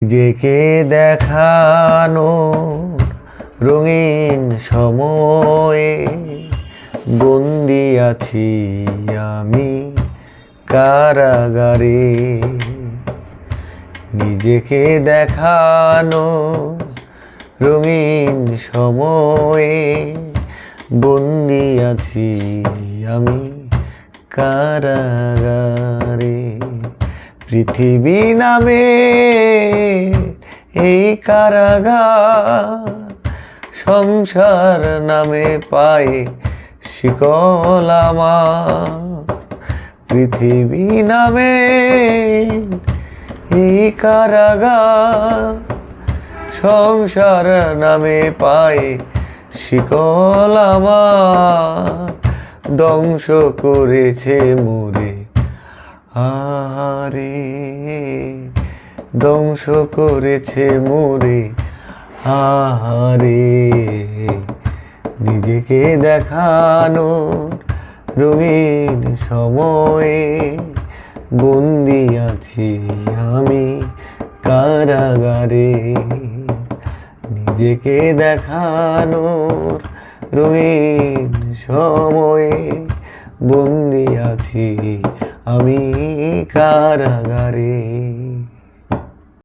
নিজেকে দেখানো রঙিন সময়ে বন্দি আছি আমি কারাগারে। নিজেকে দেখানো রঙিন সময়ে বন্দি আছি আমি কারাগারে। পৃথিবী নামে এই কারাগার, সংসার নামে পায়ে শিকল আমার। পৃথিবী নামে এই কারাগার, সংসার নামে পায়ে শিকল আমার। ধ্বংস করেছে মোরে আহারে, ধ্বংস করেছে মোরে আহারে। নিজেকে দেখানো রঙিন সময়ে বন্দি আছি আমি কারাগারে। নিজেকে দেখানোর রঙিন সময়ে বন্দি আছি আমি কারাগারে।